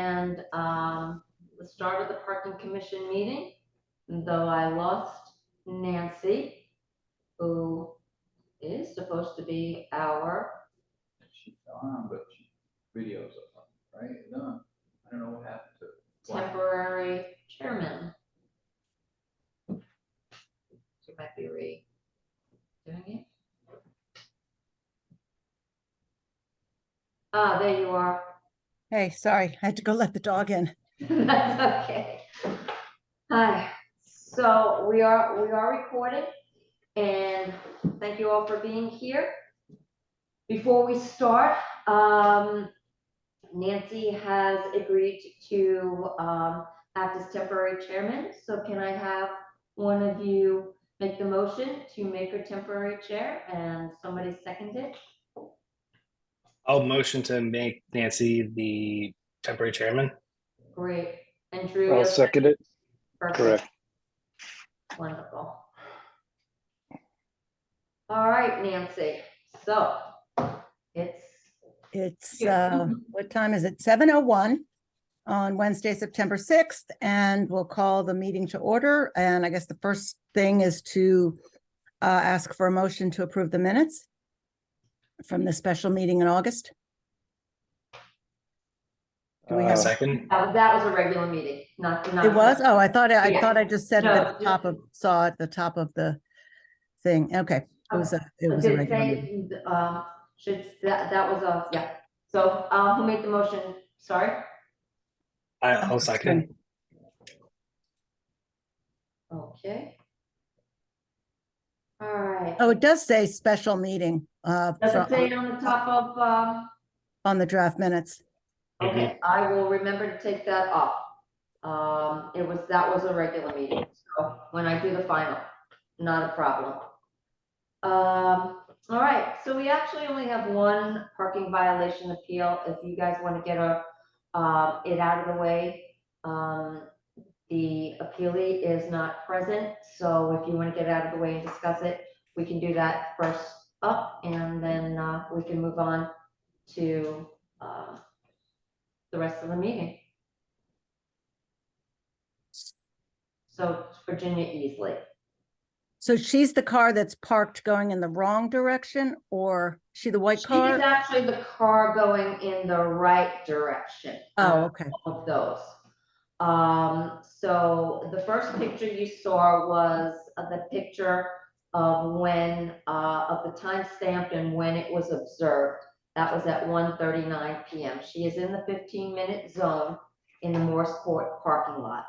and the start of the parking commission meeting, though I lost Nancy, who is supposed to be our She's on, but videos up, right? No, I don't know what happened to it. temporary chairman. She might be doing it. Ah, there you are. Hey, sorry, I had to go let the dog in. That's okay. Hi. So we are recording, and thank you all for being here. Before we start, Nancy has agreed to act as temporary chairman. So can I have one of you make the motion to make her temporary chair and somebody second it? I'll motion to make Nancy the temporary chairman. Great. And Drew? I'll you'll second it. Perfect. Correct. Wonderful. All right, Nancy. So It's, what time is it? 7:01 on Wednesday, September 6th, and we'll call the meeting to order. And I guess the first thing is to ask for a motion to approve the minutes from the special meeting in August. Do we A have, second. that was a regular meeting, not. it was? Oh, I thought Yeah. I just said it No, at the top of, saw at the top of the thing. Okay, it was a Did it regular meeting. say, that was a, yeah. So, who made the motion? Sorry? I'll second. Okay. All right. Oh, it does say special meeting Does it say it on the top of, on the draft minutes. okay, I will remember to take that off. That was a regular meeting, so when I do the final, not a problem. All right, so we actually only have one parking violation appeal. If you guys want to get it out of the way. The appealee is not present, so if you want to get it out of the way and discuss it, we can do that first up, and then we can move on to the rest of the meeting. So it's Virginia Easley. So she's the car that's parked going in the wrong direction, or she the white She is car? actually the car going in the right direction. Oh, okay. Of those. So the first picture you saw was the picture of when, of the timestamp and when it was observed. That was at 1:39 p.m. She is in the 15-minute zone in the Morse Court parking lot.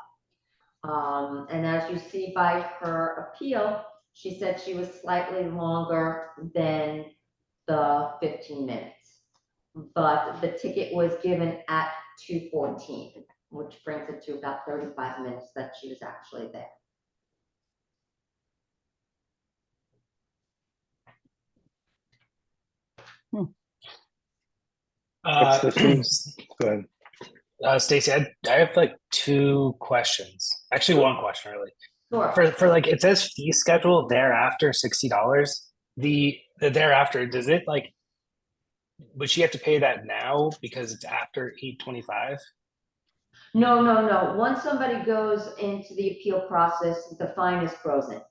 And as you see by her appeal, she said she was slightly longer than the 15 minutes. But the ticket was given at 2:14, which brings it to about 35 minutes that she was actually there. What's the fees? Go ahead. Stacy, I have like two questions. Actually, one question really. Sure. For like, it says fee schedule thereafter $60. The thereafter, does it like, would she have to pay that now because it's after 8:25? No, no, no. Once somebody goes into the appeal process, the fine is frozen.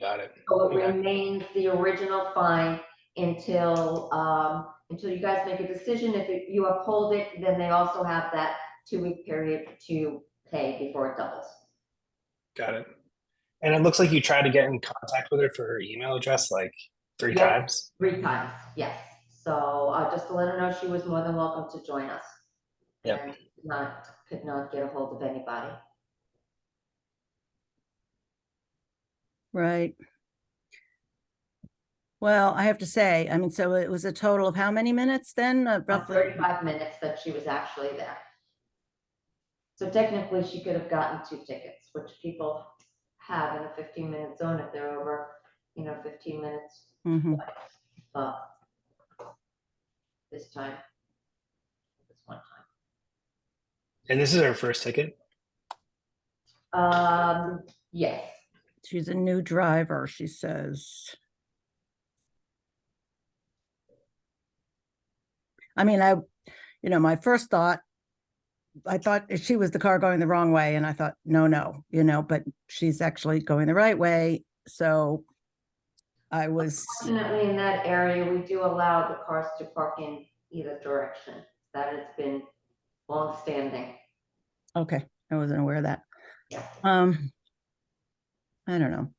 Got it. So it Okay. remains the original fine until you guys make a decision. If you uphold it, then they also have that 2-week period to pay before it doubles. Got it. And it looks like you tried to get in contact with her for her email address like 3 Yes. times. 3 times, yes. So just to let her know, she was more than welcome to join us. Yep. And could not get a hold of anybody. Right. Well, I have to say, I mean, so it was a total of how many minutes then? Roughly? 35 minutes that she was actually there. So technically, she could have gotten 2 tickets, which people have in a 15-minute zone if they're over, 15 minutes. Mhm. But this one time. And this is her first ticket. Yes. She's a new driver, she says. I mean, my first thought I thought she was the car going the wrong way, and I thought, no, you know, but she's actually going the right way. So I was, Fortunately, in that area, we do allow the cars to park in either direction. That has been long-standing. okay, I wasn't aware of that. Yeah. I don't know.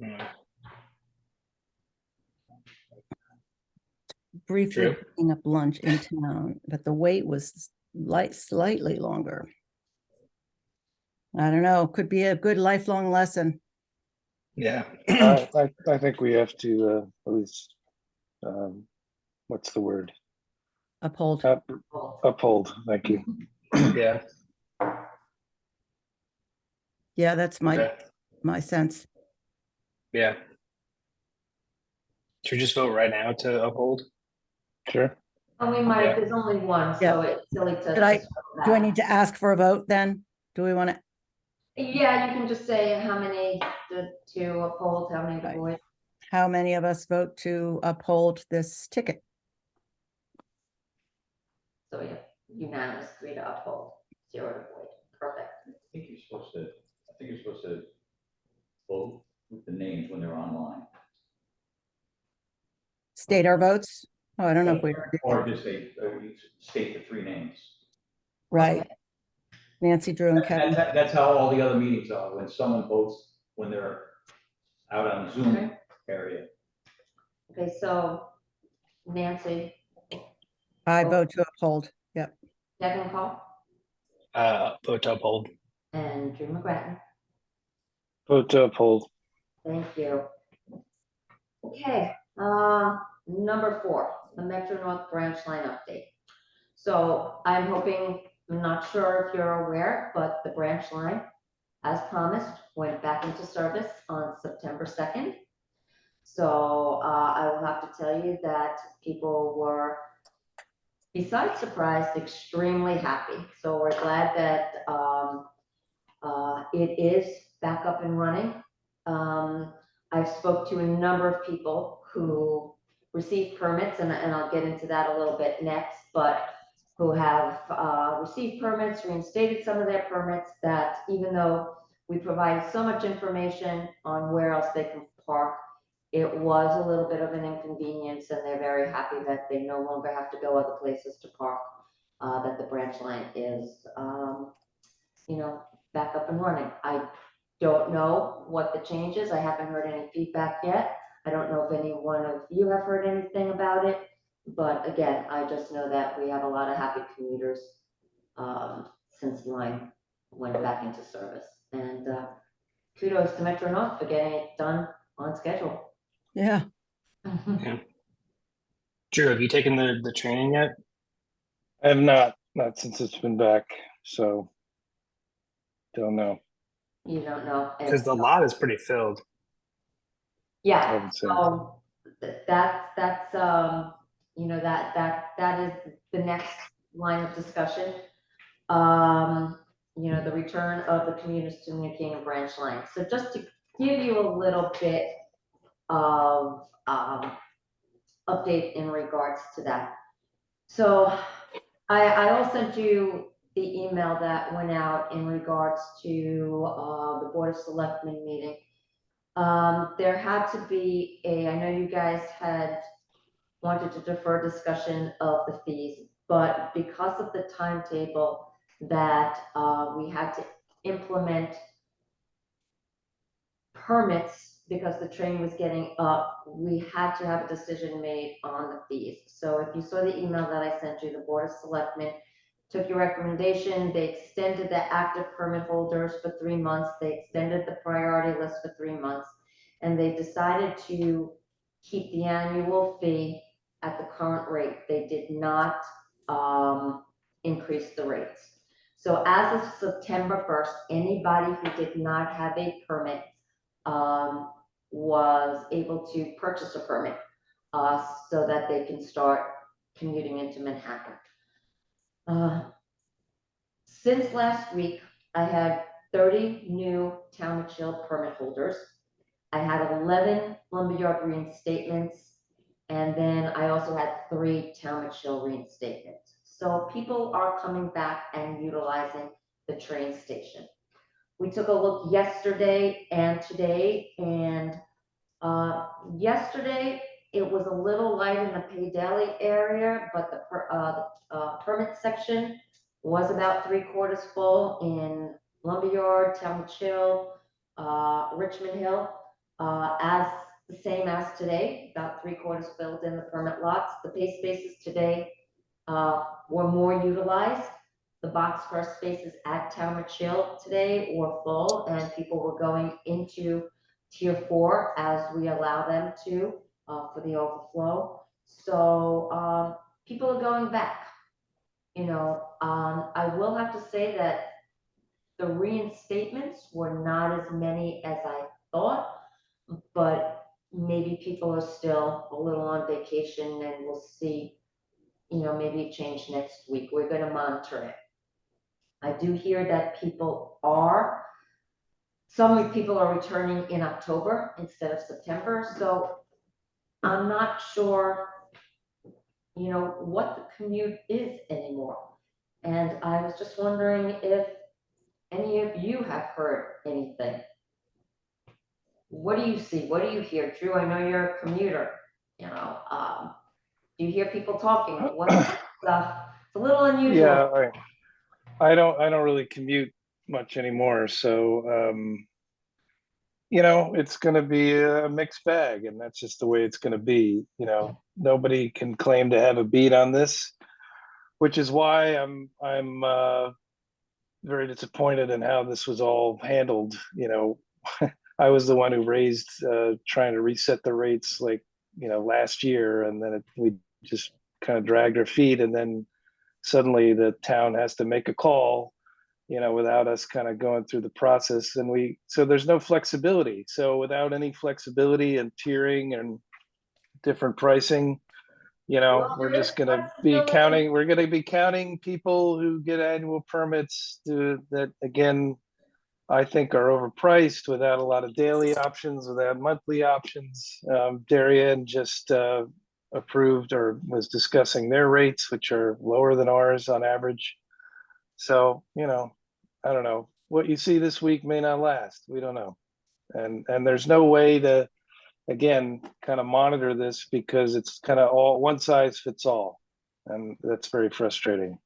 Mm, Briefly True. picking up lunch in town, but the wait was slightly longer. I don't know, could be a good lifelong lesson. Yeah. I think we have to at least, what's the word? Uphold. Uphold, thank you. Yeah. Yeah, that's Okay. my sense. Yeah. Should we just vote right now to uphold? Sure. And we might, Yeah. there's only one, Yeah. so it's silly to. Should I- just vote Do I that. need to ask for a vote then? Do we want to, Yeah, you can just say how many to uphold, how many to Right. void. how many of us vote to uphold this ticket? So yeah, unanimous, 3 to uphold, 0 to void. Perfect. I think you're supposed to vote with the names when they're online. State our votes? Oh, I don't know if we, Or just you state the 3 names. right. Okay. Nancy, Drew, and Kevin. That's how all the other meetings are, when someone votes, when they're out on Zoom Okay. area. Okay, so Nancy, I Oh. vote to uphold. Yep. Kevin Call, Vote to uphold. and Drew McGrattan. Vote to uphold. Thank you. Okay, number 4, the Metro North branch line update. So I'm hoping, I'm not sure if you're aware, but the branch line, as promised, went back into service on September 2nd. So I will have to tell you that people were, besides surprised, extremely happy. So we're glad that it is back up and running. I've spoke to a number of people who received permits, and I'll get into that a little bit next, but who have received permits, reinstated some of their permits, that even though we provided so much information on where else they can park, it was a little bit of an inconvenience, and they're very happy that they no longer have to go other places to park, that the branch line is, back up and running. I don't know what the change is. I haven't heard any feedback yet. I don't know if any one of you have heard anything about it. But again, I just know that we have a lot of happy commuters since the line went back into service. And kudos to Metro North for getting it done on schedule. Yeah. Drew, have you taken the training yet? I have not since it's been back, so don't know. You don't know. Because the lot is pretty filled. I Yeah, haven't seen. so that's that is the next line of discussion. The return of the commuters to the New Canaan branch line. So just to give you a little bit of update in regards to that. So I'll send you the email that went out in regards to the Board of Selectmen meeting. There had to be I know you guys had wanted to defer discussion of the fees, but because of the timetable that we had to implement permits, because the train was getting up, we had to have a decision made on the fees. So if you saw the email that I sent you, the Board of Selectmen took your recommendation. They extended the active permit holders for 3 months. They extended the priority list for 3 months. And they decided to keep the annual fee at the current rate. They did not increase the rates. So as of September 1st, anybody who did not have a permit was able to purchase a permit so that they can start commuting into Manhattan. Since last week, I had 30 new Town of Chill permit holders. I had 11 lumberyard reinstatements And then I also had 3 Talmadge Hill reinstatements. So people are coming back and utilizing the train station. We took a look yesterday and today, and yesterday it was a little light in the Pay Daily area, but the permit section was about 3/4 full in Lumberyard, Talmadge Hill, Richmond Hill, as the same as today, about 3/4 filled in the permit lots. The pay spaces today were more utilized. The boxcar spaces at Talmadge Hill today were full, and people were going into Tier 4 as we allow them to for the overflow. So people are going back. I will have to say that the reinstatements were not as many as I thought, but maybe people are still a little on vacation, and we'll see, maybe change next week. We're going to monitor it. I do hear that some people are returning in October instead of September, so I'm not sure, what the commute is anymore. And I was just wondering if any of you have heard anything. What do you see? What do you hear? Drew, I know you're a commuter, do you hear people talking? What's stuff? It's a little unusual. Yeah, I don't really commute much anymore, so it's going to be a mixed bag, and that's just the way it's going to be. Nobody can claim to have a beat on this, which is why I'm very disappointed in how this was all handled. I was the one who raised trying to reset the rates last year, and then we just kind of dragged our feet, and then suddenly the town has to make a call without us kind of going through the process. And so there's no flexibility. So without any flexibility and tiering and different pricing, we're just going to be counting people who get annual permits that, again, I think are overpriced, without a lot of daily options, without monthly options. Darien just approved or was discussing their rates, which are lower than ours on average. So, I don't know. What you see this week may not last. We don't know. And there's no way to, again, kind of monitor this, because it's kind of all one size fits all. And that's very frustrating.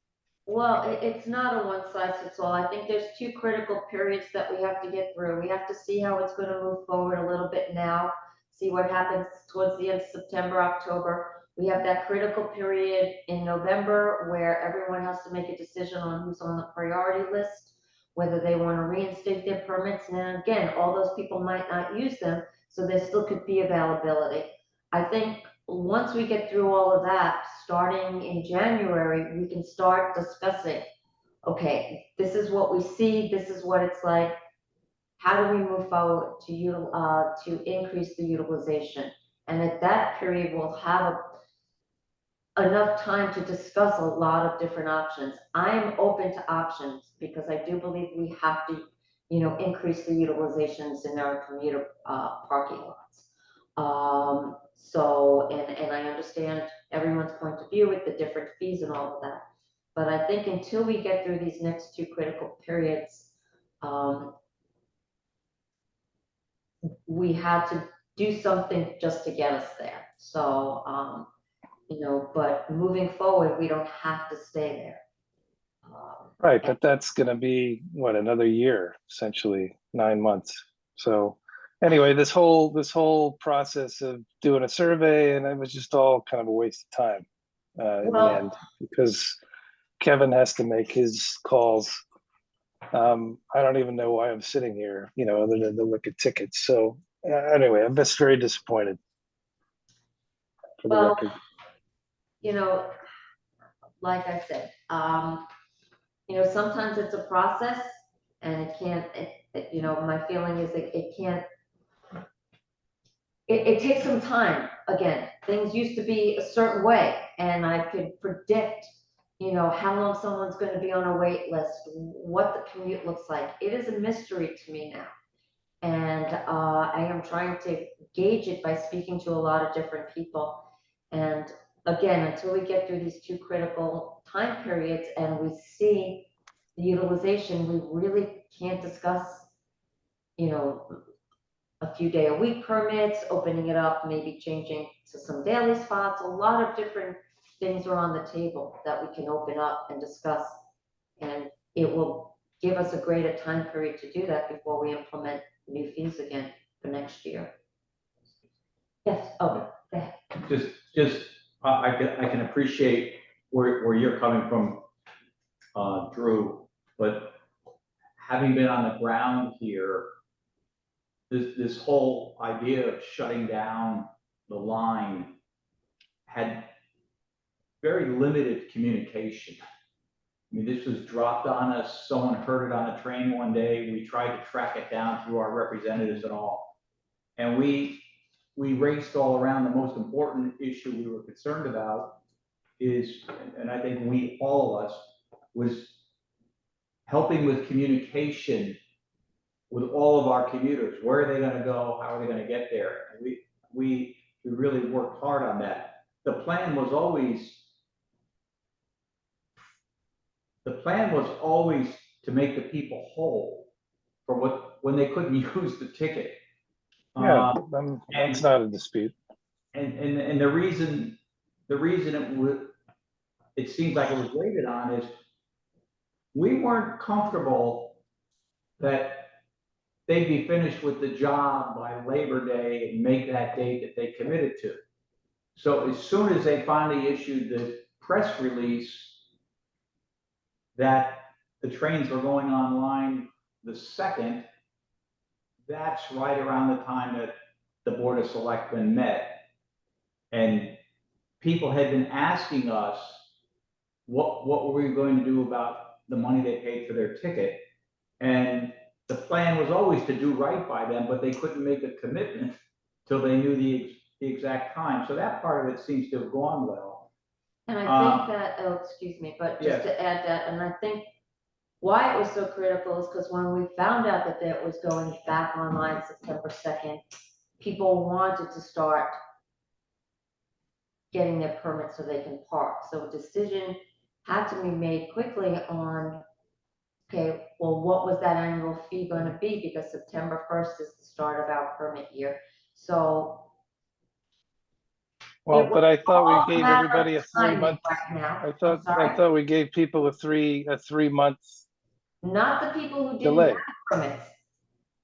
Well, it's not a one size fits all. I think there's 2 critical periods that we have to get through. We have to see how it's going to move forward a little bit now, see what happens towards the end of September, October. We have that critical period in November where everyone has to make a decision on who's on the priority list, whether they want to reinstate their permits. And again, all those people might not use them, so there still could be availability. I think once we get through all of that, starting in January, we can start discussing, okay, this is what we see, this is what it's like. How do we move forward to increase the utilization? And at that period, we'll have enough time to discuss a lot of different options. I am open to options because I do believe we have to, increase the utilizations in our commuter parking lots. So, and I understand everyone's point of view with the different fees and all of that. But I think until we get through these next 2 critical periods, we had to do something just to get us there. So, but moving forward, we don't have to stay there. Right, but that's going to be another year, essentially 9 months. So anyway, this whole process of doing a survey, and it was just all kind of a waste of time in the end, because Kevin has to make his calls. I don't even know why I'm sitting here, other than to look at tickets. So anyway, I'm just very disappointed, for the record. Like I said, sometimes it's a process, and it can't, my feeling is that it can't, it takes some time. Again, things used to be a certain way, and I could predict, how long someone's going to be on a wait list, what the commute looks like. It is a mystery to me now. And I am trying to gauge it by speaking to a lot of different people. And again, until we get through these two critical time periods and we see the utilization, we really can't discuss, you know, a few day a week permits, opening it up, maybe changing to some daily spots. A lot of different things are on the table that we can open up and discuss. And it will give us a greater time period to do that before we implement new fees again for next year. Yes, oh, go ahead. Just, I can appreciate where you're coming from, Drew, but having been on the ground here, this whole idea of shutting down the line had very limited communication. I mean, this was dropped on us, someone heard it on a train one day, we tried to track it down through our representatives and all. And we raced all around. The most important issue we were concerned about is, and I think all of us, was helping with communication with all of our commuters. Where are they gonna go? How are they gonna get there? And we really worked hard on that. The plan was always to make the people whole for when they couldn't use the ticket. Yeah, that's not a dispute. And the reason it seems like it was waited on is we weren't comfortable that they'd be finished with the job by Labor Day and make that date that they committed to. So as soon as they finally issued the press release that the trains were going online the 2nd, that's right around the time that the Board of Selectmen met. And people had been asking us, what were we going to do about the money they paid for their ticket? And the plan was always to do right by them, but they couldn't make a commitment till they knew the exact time. So that part of it seems to have gone well. And I think that, oh, excuse me, but just to add that, and I think why it was so critical is because when we found out that it was going back online September 2nd, people wanted to start getting their permits so they can park. So a decision had to be made quickly on, okay, well, what was that annual fee going to be? Because September 1st is the start of our permit year. So. Well, but I thought we gave everybody a 3-month. Right now. I thought we gave people a 3-month. Not the people who delay. didn't have permits.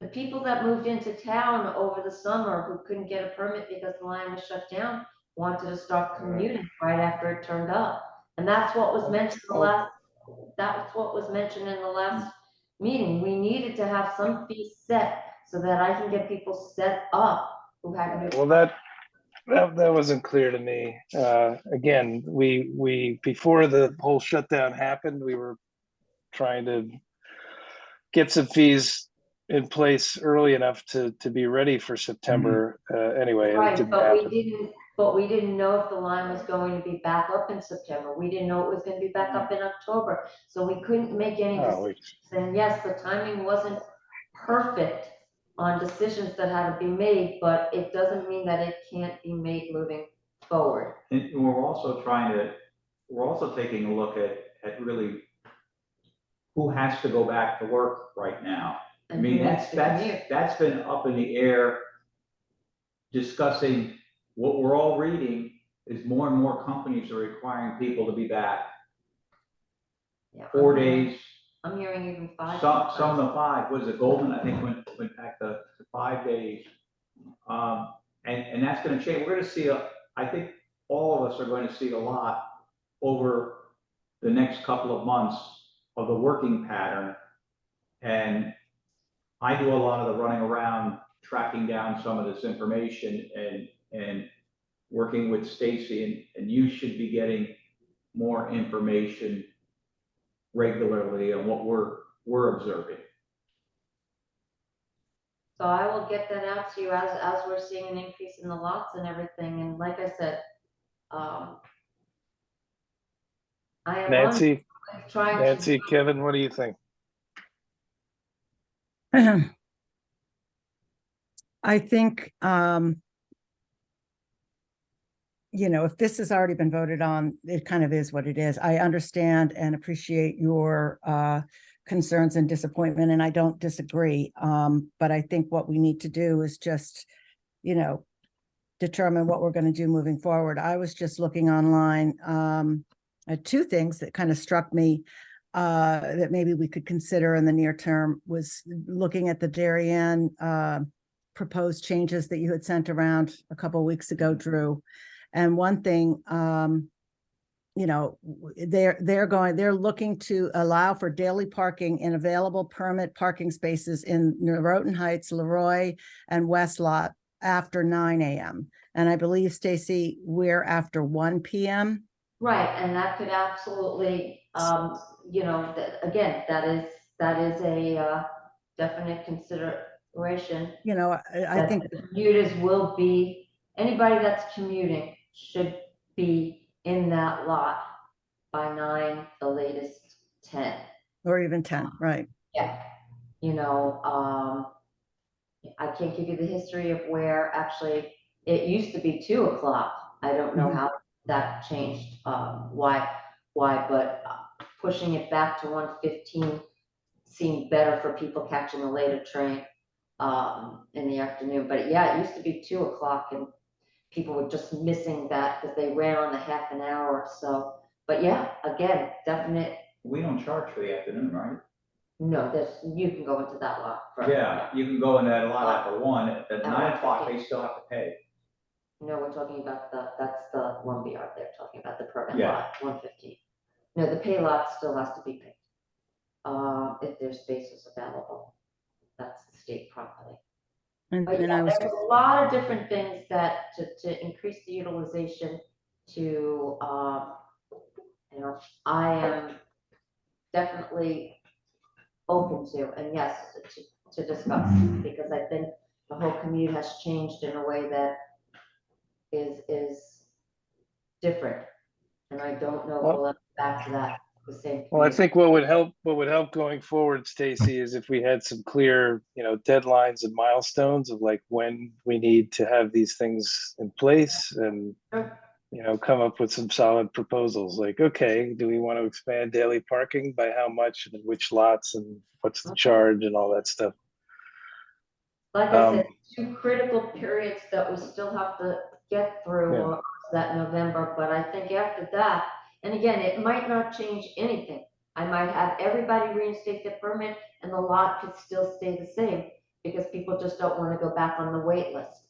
The people that moved into town over the summer who couldn't get a permit because the line was shut down wanted to start commuting right after it turned up. And that's what was mentioned that's what was mentioned in the last meeting. We needed to have some fees set so that I can get people set up who had. Well, that wasn't clear to me. Again, we before the whole shutdown happened, we were trying to get some fees in place early enough to be ready for September. Anyway, right, it didn't but happen. we didn't know if the line was going to be back up in September. We didn't know it was going to be back up in October. So we couldn't make any decisions. And yes, the timing wasn't perfect on decisions that had to be made, but it doesn't mean that it can't be made moving forward. And we're also taking a look at really who has to go back to work right now. I mean, that's been up in the air. Discussing what we're all reading is more and more companies are requiring people to be back. Yeah, 4 days. I'm hearing even 5. Some of the 5 was it Golden, I think went back to 5 days. And that's going to change. We're going to see I think all of us are going to see a lot over the next couple of months of the working pattern. And I do a lot of the running around, tracking down some of this information and working with Stacy, and you should be getting more information regularly on what we're observing. So I will get that out to you as we're seeing an increase in the lots and everything. And like I said, I am Nancy, trying to. Kevin, what do you think? I think you know, if this has already been voted on, it kind of is what it is. I understand and appreciate your concerns and disappointment, and I don't disagree. But I think what we need to do is just, you know, determine what we're going to do moving forward. I was just looking online at two things that kind of struck me that maybe we could consider in the near term, was looking at the Darien proposed changes that you had sent around a couple of weeks ago, Drew. And one thing, you know, they're looking to allow for daily parking in available permit parking spaces in Norotan Heights, Leroy, and West Lot after 9 a.m. And I believe, Stacy, we're after 1 p.m. Right, and that could absolutely, you know, again, that is a definite consideration. You know, I That think, the commuters will be, anybody that's commuting should be in that lot by 9, the latest 10. or even 10, right? Yeah, you know, I can't give you the history of where actually it used to be 2 o'clock. I don't know Mhm. how that changed, why, but pushing it back to 1:15 seemed better for people catching a later train in the afternoon. But yeah, it used to be 2 o'clock and people were just missing that because they ran on a half an hour or so. But yeah, again, definite, We don't charge for the afternoon, right? no, you can go into that lot. for- Yeah, you can go in that lot after 1, at At 9 o'clock, 1:15. they still have to pay. No, we're talking about that's the lumberyard, they're talking about the permit Yeah. lot, 1:15. No, the pay lot still has to be paid. If there's spaces available, that's the state property. And But then yeah, I was, there's a lot of different things that to increase the utilization to, you know, I am definitely open to, and yes, to discuss, because I think the whole commute has changed in a way that is different. And I don't know if Well- we'll ever get back to that, the same. Well, I commute. think what would help going forward, Stacy, is if we had some clear, you know, deadlines and milestones of like when we need to have these things in place and, Sure. you know, come up with some solid proposals. Like, okay, do we want to expand daily parking by how much and in which lots and what's the Okay. charge and all that stuff? Like I said, Um, 2 critical periods that we still have to get through Yeah. are that November, but I think after that, and again, it might not change anything. I might have everybody reinstate their permit and the lot could still stay the same because people just don't want to go back on the wait list.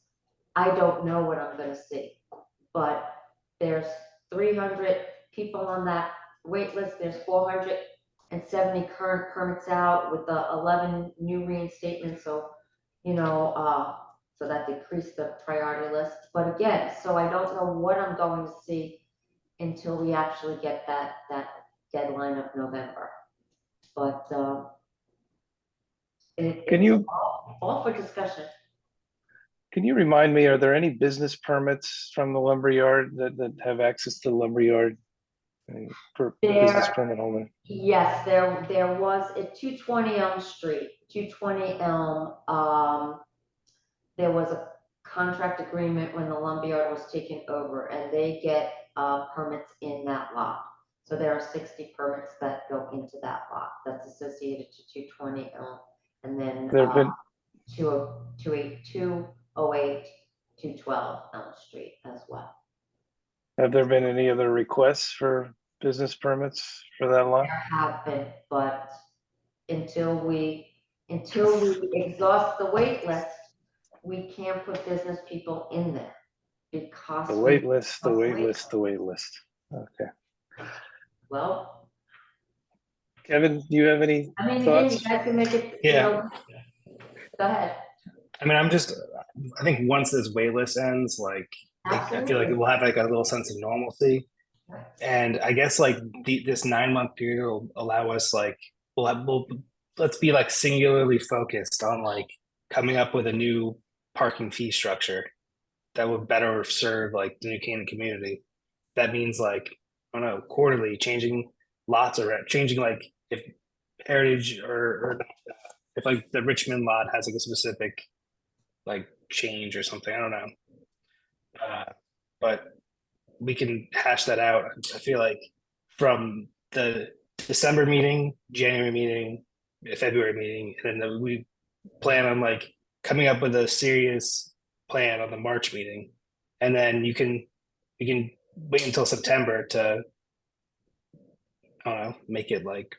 I don't know what I'm gonna see, but there's 300 people on that wait list. There's 470 current permits out with the 11 new reinstatements, so you know, so that decreased the priority list. But again, so I don't know what I'm going to see until we actually get that deadline of November. But Can it's you- all for discussion. Can you remind me, are there any business permits from the lumberyard that have access to the lumberyard? For business There- permit holder? Yes, there was at 220 Elm Street, 220 Elm, there was a contract agreement when the lumberyard was taken over, and they get permits in that lot. So there are 60 permits that go into that lot that's associated to 220 Elm, and then There have been, 282, 08, 212 Elm Street as well. have there been any other requests for business permits for that lot? There have been, but until we exhaust the wait list, we can't put business people in there because. The wait list, the of wait wait list, the wait list. Okay. Well, Kevin, do you have any I mean, again, you thoughts? guys can make it, you Yeah. know, go ahead. I mean, I think once this wait list ends, like, I feel like Absolutely. we'll have like a little sense of normalcy. Right. And I guess like this 9-month period will allow us like, let's be like singularly focused on like coming up with a new parking fee structure that would better serve like the New Canaan community. That means like, I don't know, quarterly changing lots or changing like if Heritage or if like the Richmond lot has like a specific like change or something. I don't know. But we can hash that out. I feel like from the December meeting, January meeting, February meeting, and then we plan on like coming up with a serious plan on the March meeting. And then you can wait until September to, I don't know, make it like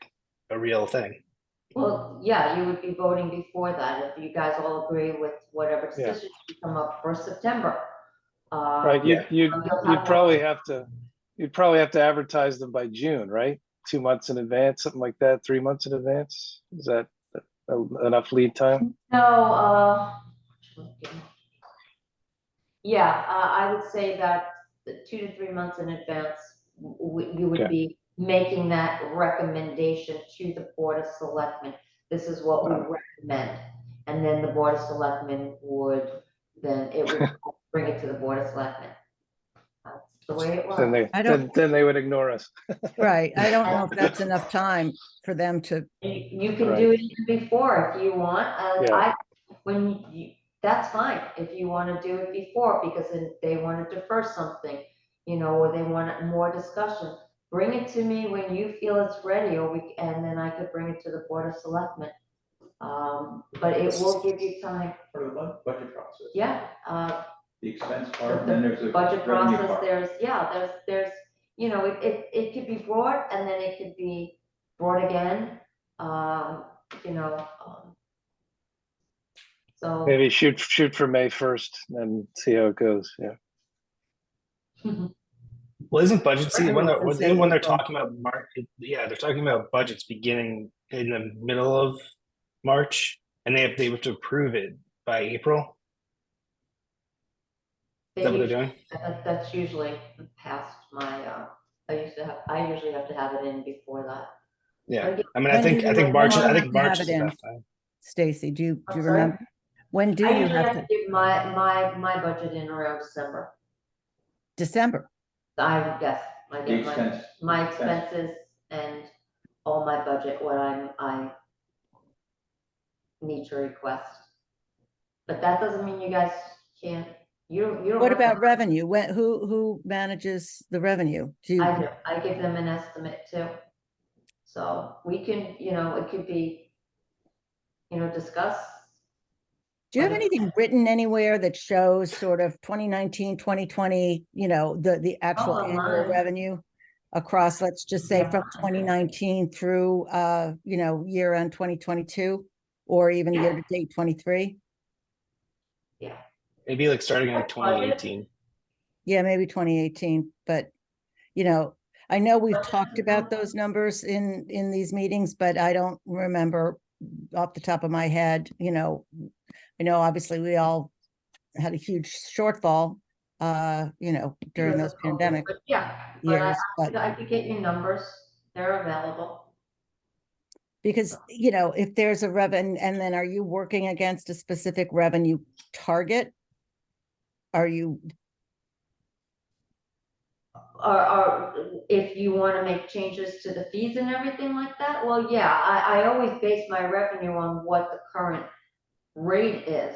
a real thing. Well, yeah, you would be voting before that if you guys all agree with whatever Yeah. decision you come up for September. Right, Yeah. you'd You'll probably have to, advertise them by June, right? 2 months in advance, something like that, 3 months in advance? Is that enough lead time? No, yeah, I would say that 2 to 3 months in advance, you would Okay. be making that recommendation to the Board of Selectmen. This is what we recommend. And then the Board of Selectmen would, then it would bring it to the Board of Selectmen. That's the way it Then was. they, then they would ignore us. Right, I don't know if that's enough time for them to, You can do it even before if you want. Yeah. That's fine if you want to do it before, because if they want to defer something, or they want more discussion, bring it to me when you feel it's ready, and then I could bring it to the Board of Selectmen. But it will give you time. For the budget process. Yeah, The expense part, and then there's a budget revenue process, part. there's, it could be brought and then it could be brought again, so. Maybe shoot for May 1st and see how it goes, yeah. Well, isn't budget season when Everyone they're says when they're April. talking about March? Yeah, they're talking about budgets beginning in the middle of March, and they have to approve it by April. Is that what they're doing? That's usually past my, I usually have to have it in before that. Yeah, But I mean, When do you- I think when March. do you I have think to have March it is in? enough time. Stacy, do you I'm sorry? remember? When do I you usually have have to, to give my budget in around December. December? I guess, I The get expense. my expenses and all my budget, what I need to request. But that doesn't mean you guys can't, you don't. What have to- about revenue? Who manages the revenue? Do I you, do, I give them an estimate too. So we can, it could be, discuss. do you have anything written anywhere that shows sort of 2019, 2020, the actual annual online. revenue across, let's just say from 2019 through, year end 2022, or even year to date 23? Maybe like starting in Budget. 2018. Yeah, maybe 2018, but, I know we've talked about those numbers in these meetings, but I don't remember off the top of my head, I know obviously we all had a huge shortfall, during those pandemic But yeah, years, but I could get you numbers, they're available. because, if there's a revenue, and then are you working against a specific revenue target? Are you, Or if you want to make changes to the fees and everything like that, well, yeah, I always base my revenue on what the current rate is.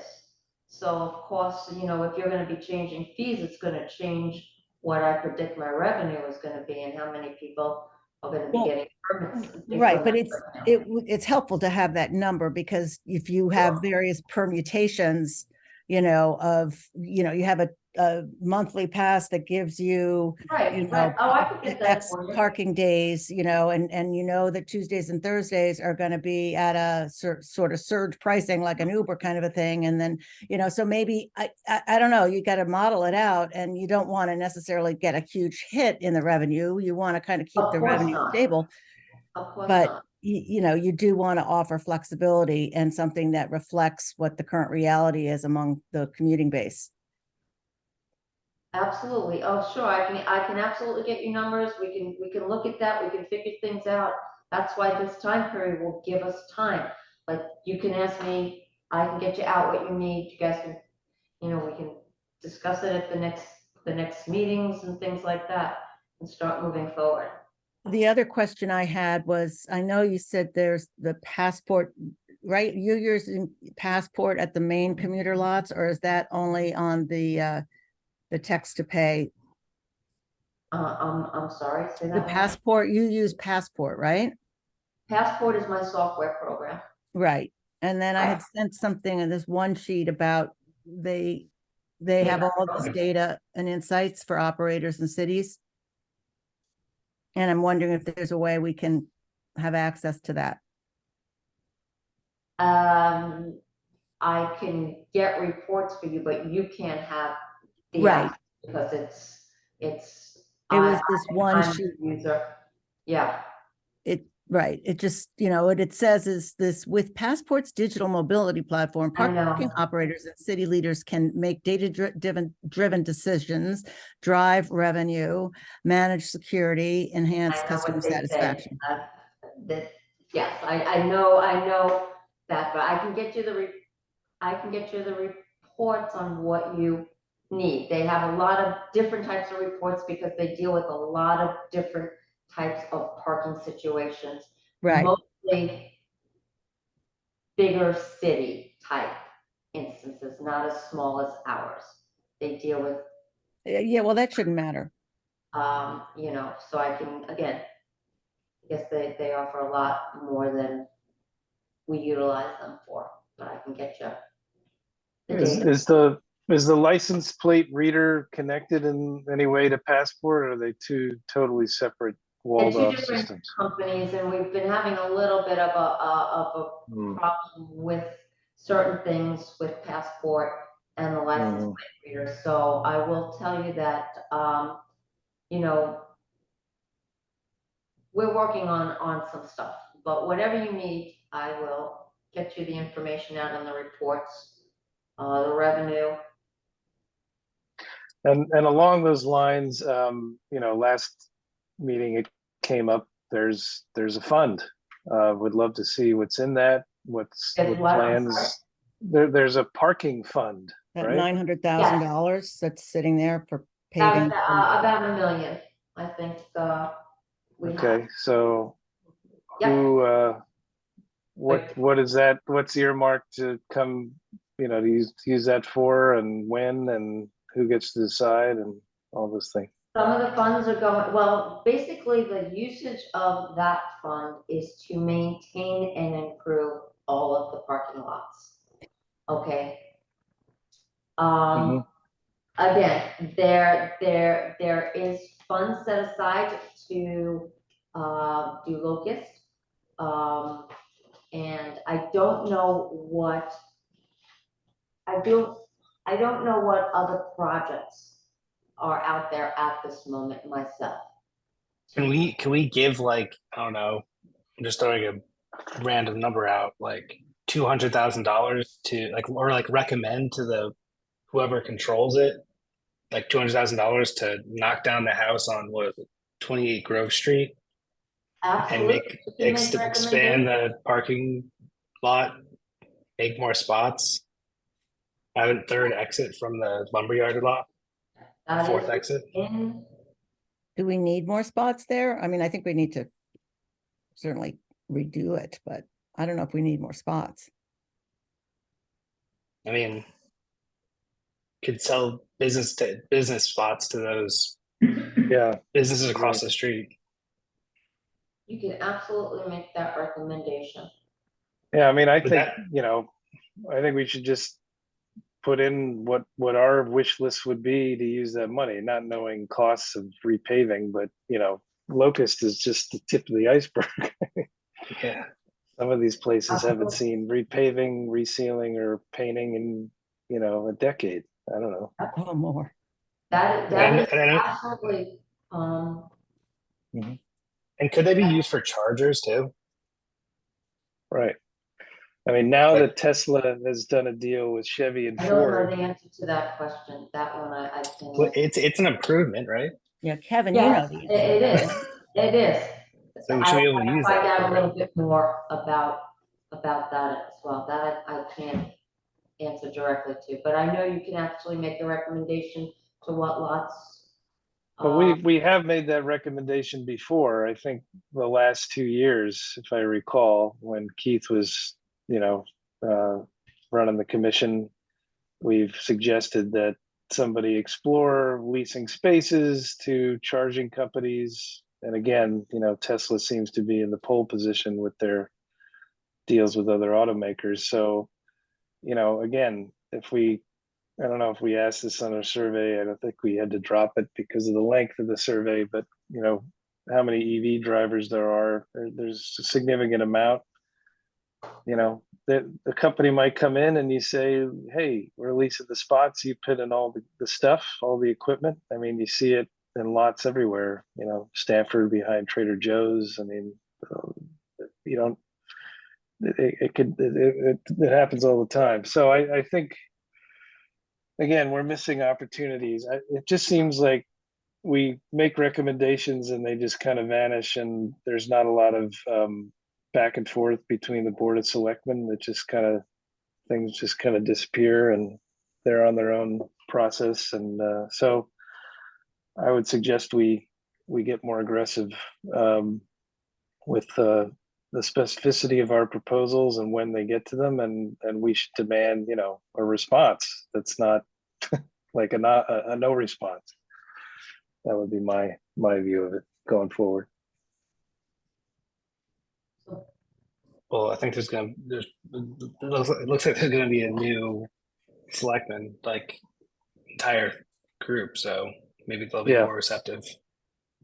So of course, if you're gonna be changing fees, it's gonna change what I predict my revenue is gonna be and how many people are gonna be Well, getting permits. based right, on but that revenue. it's helpful to have that number, because if you have various permutations, you have a monthly pass that gives you, Right, right, oh, I could get that X for you. parking days, and that Tuesdays and Thursdays are going to be at a sort of surge pricing, like an Uber kind of a thing. And then, so maybe, I don't know, you got to model it out, and you don't want to necessarily get a huge hit in the revenue. You want to kind of keep Of the course revenue not. stable, Of course but not. you do want to offer flexibility and something that reflects what the current reality is among the commuting base. Absolutely. Oh, sure. I can absolutely get you numbers. We can look at that. We can figure things out. That's why this time period will give us time. Like you can ask me, I can get you out what you need. You guys can, we can discuss it at the next meetings and things like that and start moving forward. The other question I had was, I know you said there's the Passport, right? You're using Passport at the main commuter lots, or is that only on the text to pay? I'm sorry, say that The one more. Passport, you use Passport, right? Passport is my software program. Right. And then I had Right. sent something in this one sheet about they have all this data and insights for operators and cities. And I'm wondering if there's a way we can have access to that. I can get reports for you, but you can't have the Right. app because it's. It was this one I'm sheet. the user. Yeah, Right. It just, what it says is this: with Passport's digital mobility platform, I know. parking operators and city leaders can make data-driven decisions, drive revenue, manage security, enhance I know customer what they say. satisfaction. That, yes, I know that, but I can get you the reports on what you need. They have a lot of different types of reports because they deal with a lot of different types of parking situations. Right. Mostly bigger city type instances, not as small as ours. They deal with, Yeah, well, that shouldn't matter. so I can, again, I guess they offer a lot more than we utilize them for, but I can get you the Is, data. is the, is the license plate reader connected in any way to Passport, or are they two totally separate And walled two off different systems? companies, and we've been having a little bit of a Hmm. problem with certain things with Passport and the license Mhm. plate reader. So I will tell you that, you know, we're working on some stuff, but whatever you need, I will get you the information out on the reports, the revenue. And along those lines, last meeting it came up, there's a fund. Would love to see what's in that, what Guess what? I'm sorry. plans. There's a parking fund, That right? $900,000 that's sitting there for paving. About $1 million, I think, we have. Okay, so Yep. who, what is that, what's earmarked to come, to use that for, and when, and who gets to decide, and all those things? Some of the funds are going, well, basically the usage of that fund is to maintain and improve all of the parking lots. Okay. Mhm. Again, there is funds set aside to, do locust. And I don't know what, I don't know what other projects are out there at this moment myself. Can we give like, I don't know, I'm just throwing a random number out, like $200,000 to like, or like recommend to the whoever controls it, like $200,000 to knock down the house on what is it, 28 Grove Street, and Absolutely. You can make expand recommendations. the parking lot, make more spots, have a third exit from the lumberyard lot, That fourth is exit. in, Do we need more spots there? I mean, I think we need to certainly redo it, but I don't know if we need more spots. I mean, could sell business spots to those Yeah, businesses across right. the street. you can absolutely make that recommendation. Yeah, I mean, I Would think, that, I think we should just put in what our wish list would be to use that money, not knowing costs of repaving, but Locust is just the tip of the iceberg. yeah. Some of these places haven't Absolutely. seen repaving, resealing, or painting in, a decade. I don't know. Oh, more. That And, is and I know, absolutely, and could they be used for chargers too? Right. I mean, now Like, that Tesla has done a deal with Chevy and I don't know Ford, the answer to that question. That one I well, can. it's an improvement, right? Yeah, Kevin, you know Yes, the it answer. is. It is. So we I should be able to will use find that out a little equipment. bit more about that as well. That I can't answer directly to, but I know you can actually make a recommendation to what lots. but we have made that recommendation before. I think the last 2 years, if I recall, when Keith was, uh, running the commission, we've suggested that somebody explore leasing spaces to charging companies. And again, you know, Tesla seems to be in the pole position with their deals with other automakers. So, you know, again, I don't know if we asked this on our survey. I don't think we had to drop it because of the length of the survey, but you know, how many EV drivers there are, there's a significant amount. You know, the company might come in and you say, hey, we're leasing the spots, you put in all the stuff, all the equipment. I mean, you see it in lots everywhere, you know, Stanford behind Trader Joe's. I mean, you don't, it happens all the time. So I think, again, we're missing opportunities. It just seems like we make recommendations and they just kind of vanish, and there's not a lot of back and forth between the Board of Selectmen. It just kind of, things just kind of disappear and they're on their own process. And so I would suggest we get more aggressive with the specificity of our proposals and when they get to them, and we should demand, you know, a response that's not like a no response. That would be my view of it going forward. Well, I think it looks like there's gonna be a new selectman, like entire group, so maybe they'll be Yeah. more receptive.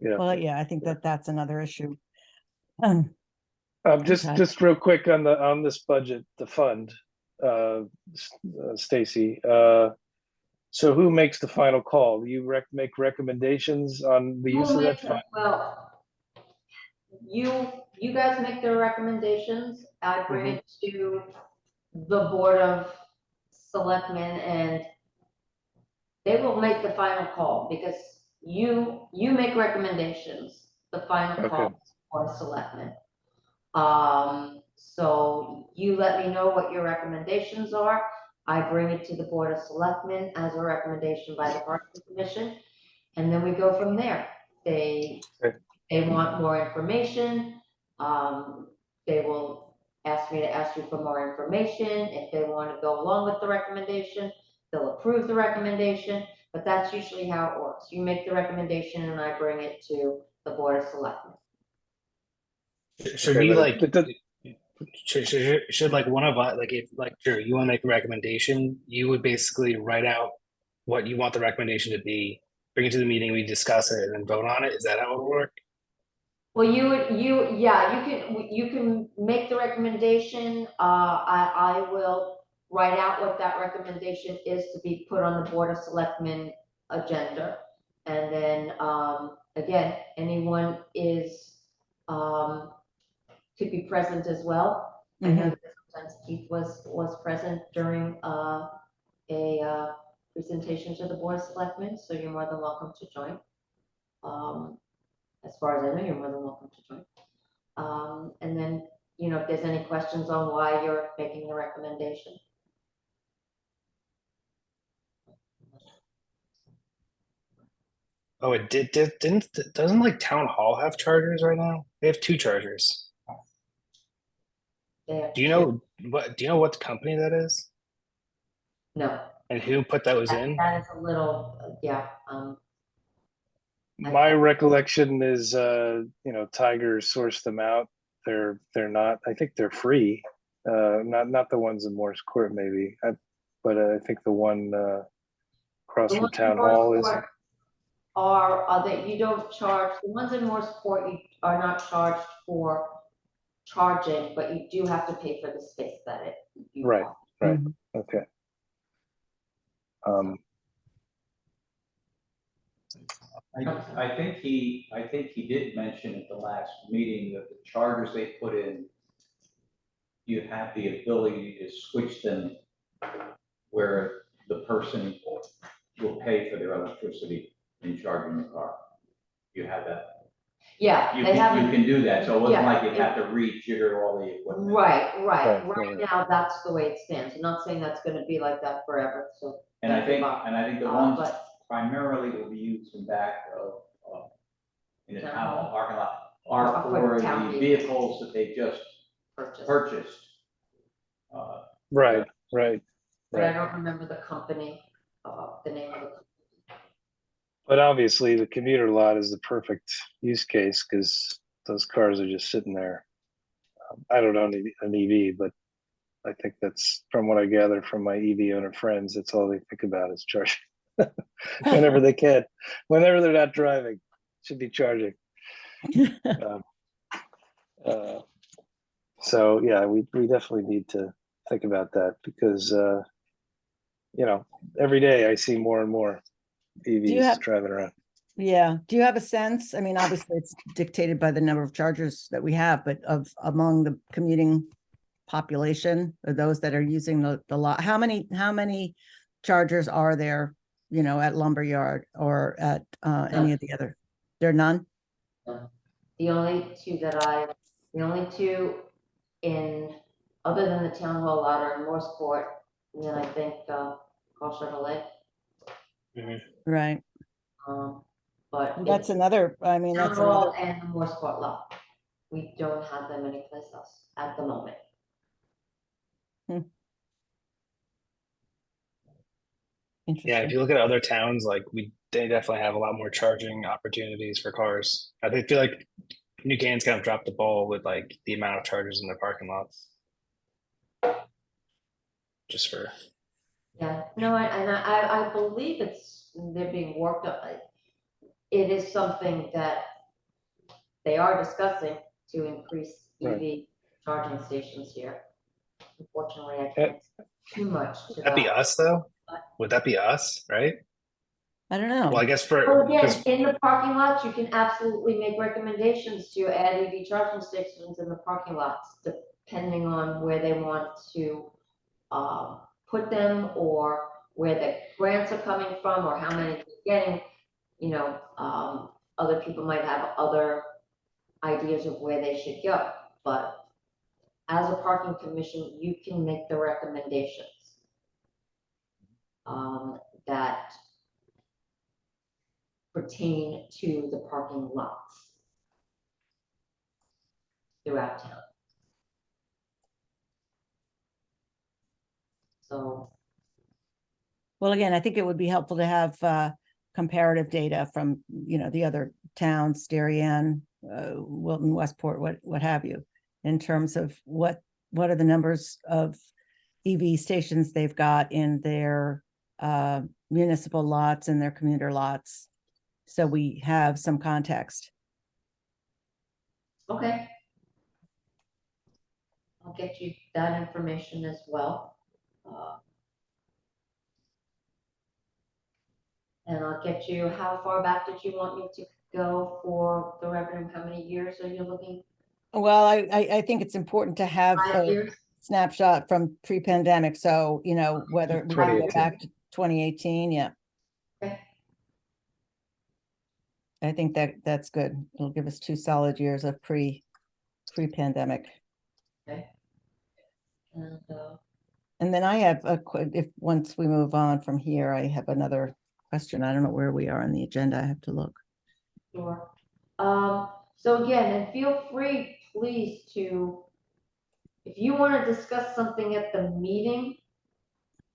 Yeah. Well, yeah, I think that's another issue. Just Okay. just real quick on this budget, the fund, Stacy. So who makes the final call? Do you make recommendations on the use of that fund? Well, you guys make the recommendations, I bring it to the Board of Selectmen, and they will make the final call, because you make recommendations, the final call Okay. for selectmen. So you let me know what your recommendations are. I bring it to the Board of Selectmen as a recommendation by the Parks Commission, and then we go from there. They want more information, they will ask me to ask you for more information. If they want to go along with the recommendation, they'll approve the recommendation, but that's usually how it works. You make the recommendation and I bring it to the Board of Selectmen. Should Okay, we but like, it does- should like one of us, like if like Drew, you want to make a recommendation, you would basically write out what you want the recommendation to be, bring it to the meeting, we discuss it and then vote on it. Is that how it would work? Well, you can make the recommendation. I will write out what that recommendation is to be put on the Board of Selectmen agenda. And then, again, anyone is, could be present as well. I know that sometimes Keith was present during, a presentation to the Board of Selectmen, so you're more than welcome to join. As far as I know, you're more than welcome to join. And then, you know, if there's any questions on why you're making the recommendation. Oh, doesn't like town hall have chargers right now? They have 2 chargers. They have Do you to- know what company that is No, and who put those in? that is a little, yeah, my recollection is, you know, Tiger sourced them out. They're not. I think they're free. Not the ones in Morris Court, maybe. But I think the one across the from ones in Town Hall is. Morrisport are that you don't charge, the ones in Morrisport, you are not charged for charging, but you do have to pay for the space that you Right. want. Right. Okay. I think he did mention at the last meeting that the chargers they put in, you have the ability to switch them where the person will pay for their electricity in charging the car. You have that. Yeah, You they have. can do that, so it wasn't Yeah, like you have to rejigger all the equipment. Right. Right. Right now, that's the way it stands. I'm not saying that's gonna be like that forever, so. And I think the ones But primarily will be used in back of, in the Town town hall hall. parking lot, are For for town the vehicles. vehicles that they just purchase, purchased. Right. Right. but I Right. don't remember the company. the name of the. But obviously, the commuter lot is the perfect use case because those cars are just sitting there. I don't own an EV, but I think that's from what I gather from my EV owner friends. That's all they think about is charging whenever they can, whenever they're not driving, should be charging. Um, so yeah, we definitely need to think about that because every day I see more and more EVs have- driving around. Yeah. Do you have a sense? I mean, obviously it's dictated by the number of chargers that we have, but among the commuting population, or those that are using the lot, how many chargers are there, at Lumberyard or at any of the other? There are none? The only two in, other than the town hall lot are in Morsport, and then I think, Carl Chevrolet, Right. but That's it's another, I mean, town that's another, hall and the Morsport lot. We don't have them anyplace else at the moment. Yeah, if interesting. you look at other towns, like they definitely have a lot more charging opportunities for cars. feel like New Canaan's kind of dropped the ball with like the amount of chargers in their parking lots. Just for Yeah, no, I believe they're being worked on. It is something that they are discussing to increase EV charging stations here. Unfortunately, I can't say too much to would that be that. us though? Would that be us, right? I don't know. Well, I guess Well, for again, because in the parking lots, you can absolutely make recommendations to add EV charging stations in the parking lots, depending on where they want to put them, or where the grants are coming from, or how many they're getting. Other people might have other ideas of where they should go, but as a parking commission, you can make the recommendations that pertain to the parking lots throughout town. So, Well, again, I think it would be helpful to have comparative data from, the other towns, Darien, Wilton, Westport, what have you, in terms of what are the numbers of EV stations they've got in their municipal lots and their commuter lots. So we have some context. okay. I'll get you that information as well. And I'll get you, how far back did you want me to go for the revenue? How many years are you looking? Well, I think it's important to have 5 a years? snapshot from pre-pandemic. So, whether we want to go 2018. back to 2018, yeah. Okay. I think that's good. It'll give us 2 solid years of pre-pandemic. Okay. And, And then I have once we move on from here, I have another question. I don't know where we are on the agenda. I have to look. sure. So again, and feel free, please, if you want to discuss something at the meeting,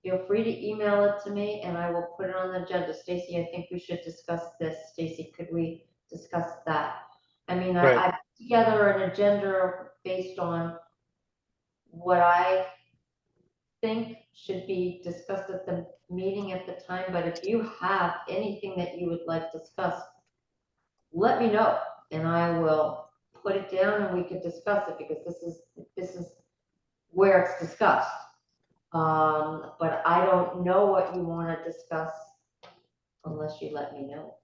feel free to email it to me and I will put it on the agenda. Stacy, I think we should discuss this. Stacy, could we discuss that? I mean, Right. I put together an agenda based on what I think should be discussed at the meeting at the time, but if you have anything that you would like discussed, let me know and I will put it down and we could discuss it, because this is where it's discussed. But I don't know what you want to discuss unless you let me know.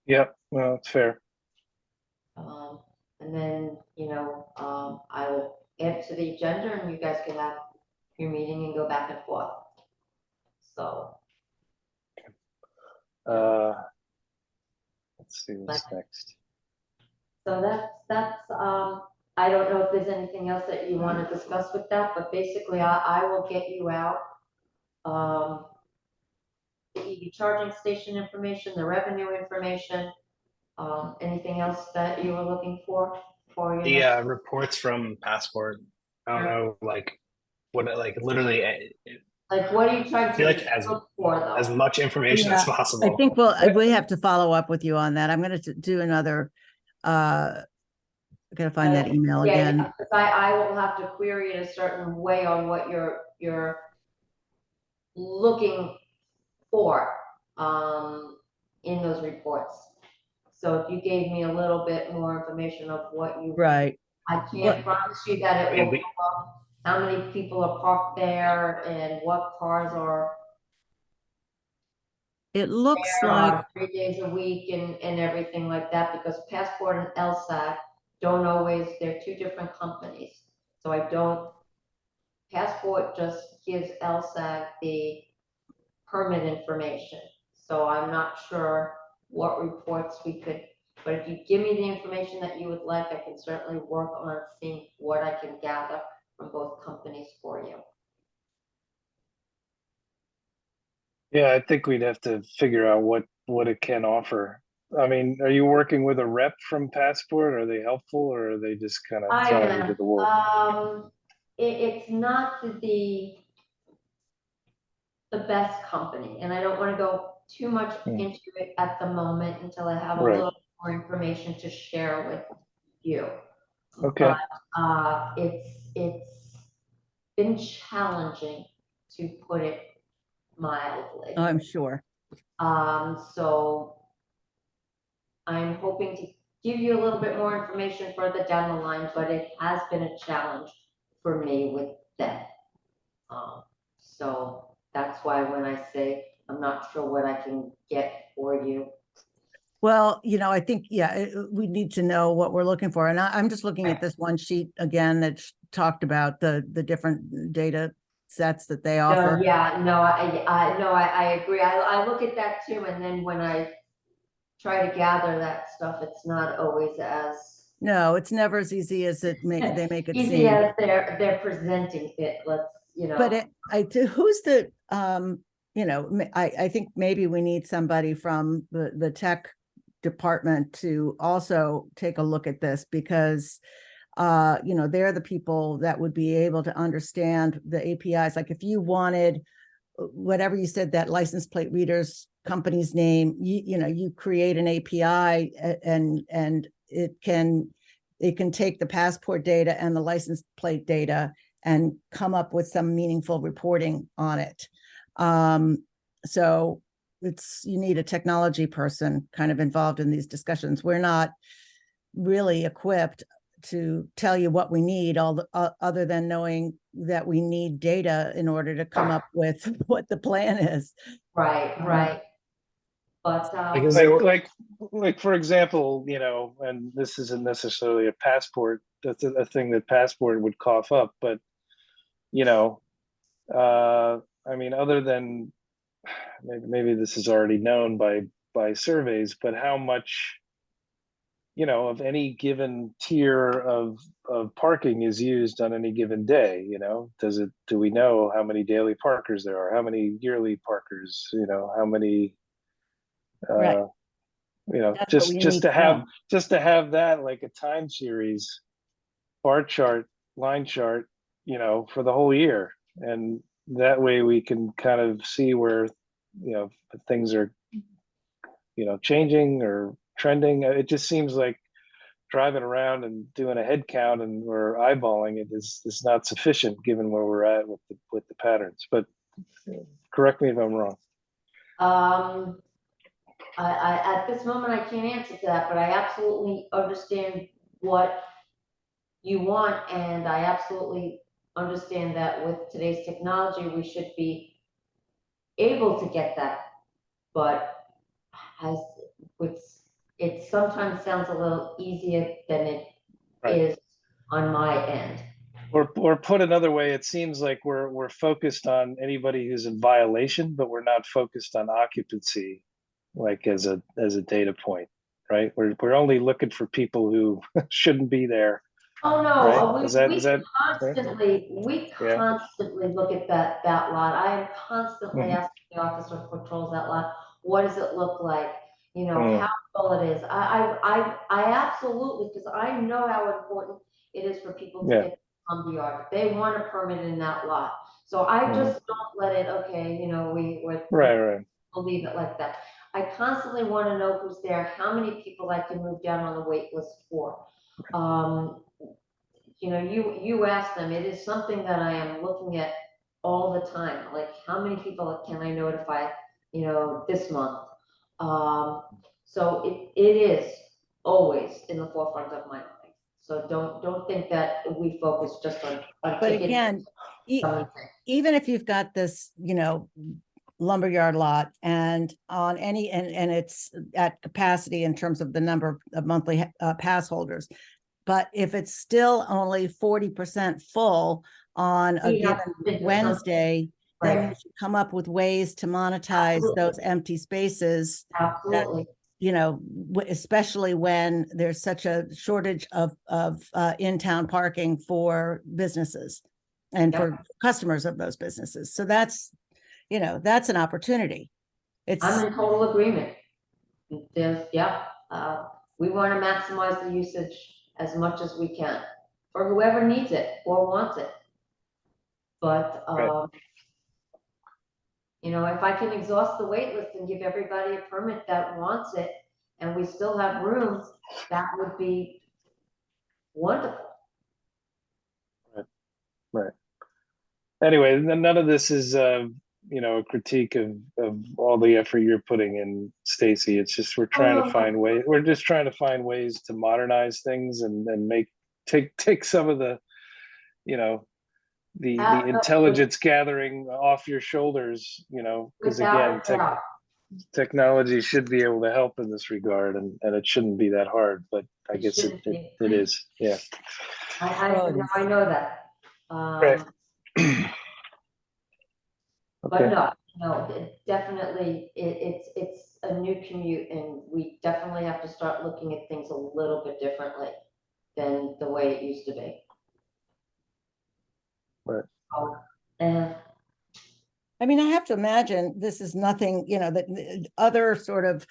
Yep, well, it's fair. And then, I will add it to the agenda and you guys can have your meeting and go back and forth. So, Let's see what's next. so that's, I don't know if there's anything else that you want to discuss with that, but basically I will get you out, the EV charging station information, the revenue information, anything else that you were looking for your the next? reports from Passport, I don't know, like what, like literally Like, what are you trying I feel like to look for though? as much information as Yeah, possible. I think we have to follow up with you on that. I'm gonna do another, I gotta find that email Yeah, again. because I will have to query it a certain way on what you're looking for, in those reports. So if you gave me a little bit more information of what you, Right. I can't promise you that I it mean, will we, go up, how many people are parked there and what cars are It looks there like, 3 days a week and everything like that, because Passport and LSAT don't always, they're two different companies. So I don't, Passport just gives LSAT the permit information. So I'm not sure what reports we could, but if you give me the information that you would like, I can certainly work on seeing what I can gather from both companies for you. Yeah, I think we'd have to figure out what it can offer. I mean, are you working with a rep from Passport? Are they helpful, or are they just kind of I throwing you to am, the wolves? it's not the best company, and I don't want to go too much Hmm. into it at the moment until I have a Right. little more information to share with you. Okay. But it's been challenging, to put it mildly. I'm sure. So I'm hoping to give you a little bit more information further down the line, but it has been a challenge for me with them. So that's why when I say I'm not sure what I can get for you. Well, I think, yeah, we need to know what we're looking for. And I'm just looking at this one sheet again that talked about the different data sets that they No, offer. yeah, no, I agree. I look at that too, and then when I try to gather that stuff, it's not always as No, it's never as easy as they make it easy seem. as they're presenting it, But who's the, I think maybe we need somebody from the tech department to also take a look at this, because they're the people that would be able to understand the APIs. Like if you wanted whatever you said, that license plate reader's company's name, you create an API and it can take the passport data and the license plate data and come up with some meaningful reporting on it. So you need a technology person kind of involved in these discussions. We're not really equipped to tell you what we need, other than knowing that we need data in order to come up with what the plan is. right. But, because there were, Like for example, and this isn't necessarily a Passport, that's a thing that Passport would cough up, but I mean, other than maybe this is already known by surveys, but how much of any given tier of parking is used on any given day? Do we know how many daily parkers there are, how many yearly parkers, how many Right. That's what we just need to know. have that like a time series bar chart, line chart, for the whole year. And that way we can kind of see where, things are, changing or trending. It just seems like driving around and doing a head count and we're eyeballing it is not sufficient given where we're at with the patterns. But correct me if I'm wrong. I at this moment, I can't answer to that, but I absolutely understand what you want, and I absolutely understand that with today's technology, we should be able to get that, but as it sometimes sounds a little easier than it Right. is on my end. Or put another way, it seems like we're focused on anybody who's in violation, but we're not focused on occupancy, like as a data point, right? We're only looking for people who shouldn't be there. Oh, no, Right? we Yeah. constantly look at that lot. I am constantly Mhm. asking the officer who patrols that lot, what does it look like? Mm. How full it is. I absolutely, because I know how important it is for people to Yeah. get on the yard. They want a permit in that lot. So I Mhm. just don't let it, okay, we're Right. we'll leave it like that. I constantly want to know who's there, how many people I can move down on the wait list for. You asked them, it is something that I am looking at all the time, like how many people can I notify, this month? So it is always in the forefront of my mind. So don't think that we focus just on But tickets. again, Something. even if you've got this, lumberyard lot and on any, and it's at capacity in terms of the number of monthly pass holders. But if it's still only 40% full on a We have to given think of Wednesday, then Right. you should come up with ways to monetize Absolutely. those empty spaces, Absolutely. especially when there's such a shortage of in-town parking for businesses and Yep. for customers of those businesses. So that's an opportunity. It's I'm in total agreement. We want to maximize the usage as much as we can for whoever needs it or wants it. But, Right. if I can exhaust the wait list and give everybody a permit that wants it and we still have room, that would be wonderful. Right. Anyway, none of this is a critique of all the effort you're putting in, Stacy. It's just we're just trying to find ways to modernize things and take some of the the intelligence gathering off your shoulders, because again, Without a doubt. technology should be able to help in this regard, and it shouldn't be that hard, but I It guess shouldn't be. it is. Yeah. I know that. Right. But Okay. definitely, it's a new commute, and we definitely have to start looking at things a little bit differently than the way it used to be. Right. And I mean, I have to imagine this is nothing, that other sort of,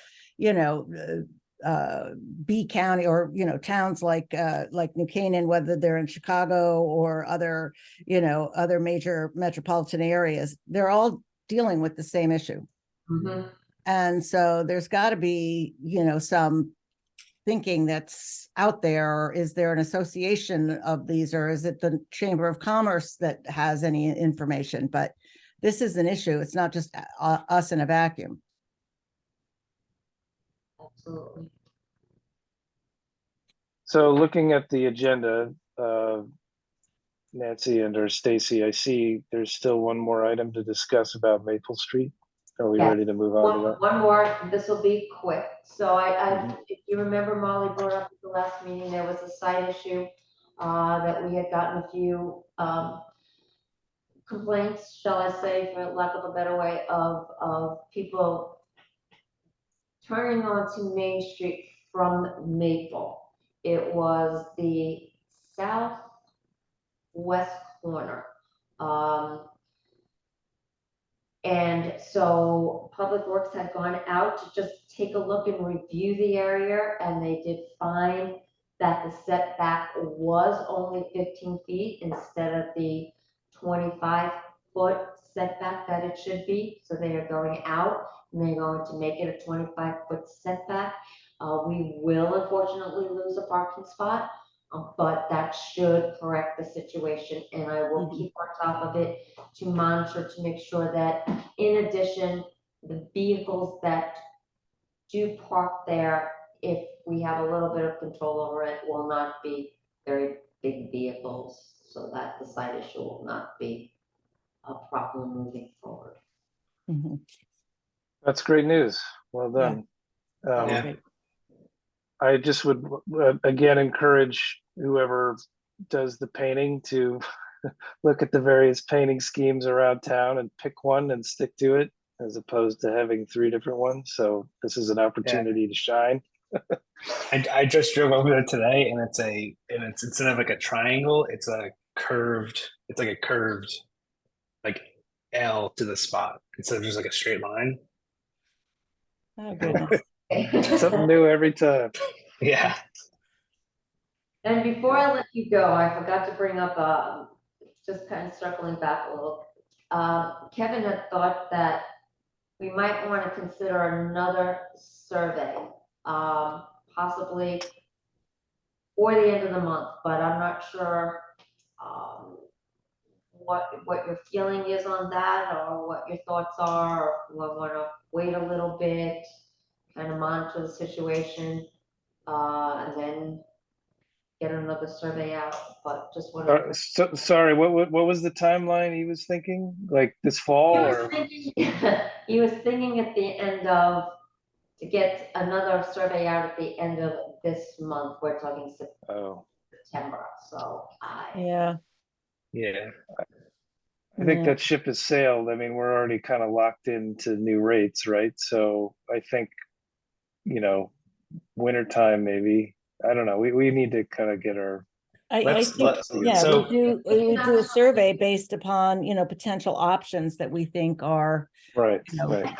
B County or, towns like New Canaan, whether they're in Chicago or other, other major metropolitan areas, they're all dealing with the same issue. mhm. And so there's got to be, some thinking that's out there. Or is there an association of these, or is it the Chamber of Commerce that has any information? But this is an issue. It's not just us in a vacuum. Absolutely. So looking at the agenda, Nancy or Stacy, I see there's still one more item to discuss about Maple Street. Are we Yeah. ready to move on to that? One more, this will be quick. So Mhm. if you remember, Molly brought up at the last meeting, there was a side issue that we had gotten a few complaints, shall I say, for lack of a better way, of people turning onto Main Street from Maple. It was the southwest corner. And so Public Works had gone out to just take a look and review the area, and they did find that the setback was only 15 feet instead of the 25-foot setback that it should be. So they are going out and they're going to make it a 25-foot setback. We will unfortunately lose a parking spot, but that should correct the situation, and I will keep on top of it to monitor to make sure that, in addition, the vehicles that do park there, if we have a little bit of control over it, will not be very big vehicles, so that the side issue will not be a problem moving forward. Mhm. That's great news. Well done. Yeah. Great. I just would again encourage whoever does the painting to look at the various painting schemes around town and pick one and stick to it, as opposed to having 3 different ones. So this is an opportunity to shine. I just drove over there today, and it's instead of like a triangle, it's like a curved like L to the spot instead of just like a straight line. Oh, goodness. Something new every time. Yeah. And before I let you go, I forgot to bring up, just kind of circling back a little, Kevin had thought that we might want to consider another survey, possibly for the end of the month, but I'm not sure, what your feeling is on that, or what your thoughts are, or if we want to wait a little bit, kind of monitor the situation, and then get another survey out, but just want to. Sorry, what was the timeline he was thinking? Like this fall or? He was thinking at the end of, to get another survey out at the end of this month, we're talking Oh, September, so Yeah. Yeah, I think Yeah. that ship has sailed. I mean, we're already kind of locked into new rates, right? So I think, wintertime maybe. I don't know. We need to kind of get our, I let's think, let yeah, so we do a survey based upon, potential options that we think are, right, right.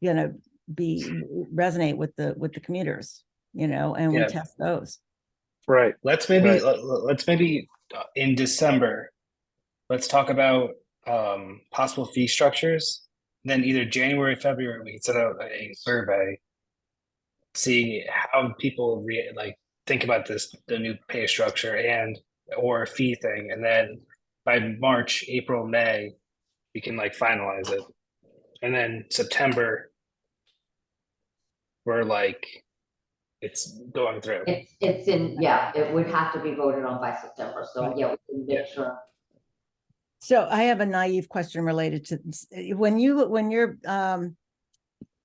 gonna be, resonate with the commuters, and we Yeah. test those. Right. let's maybe Right. let's maybe in December, let's talk about possible fee structures. Then either January, February, we can set out a survey, see how people think about the new pay structure and or fee thing, and then by March, April, May, we can like finalize it, and then September, we're like it's going through. it's in, yeah, it would have to be voted on by September, so Right. yeah, we can make sure. So I have a naive question related to when you're,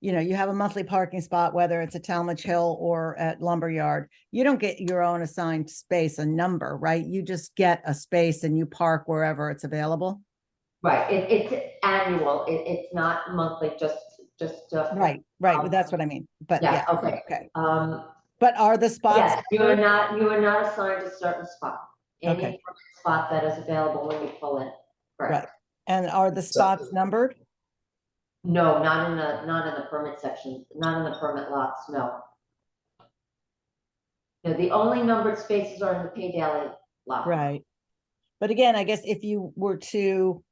you have a monthly parking spot, whether it's at Talmadge Hill or at Lumberyard, you don't get your own assigned space, a number, right? You just get a space and you park wherever it's available. Right, it's annual, it's not monthly, just. Right, but that's what I mean. But Yeah, yeah, okay. okay. But are the spots? Yes, you are not assigned a certain spot. Okay. Any spot that is available when you pull in, Right. correct? And are the spots numbered? No, not in the permit section, not in the permit lots, no. No, the only numbered spaces are in the pay daily lot. Right. But again, I guess if you were to,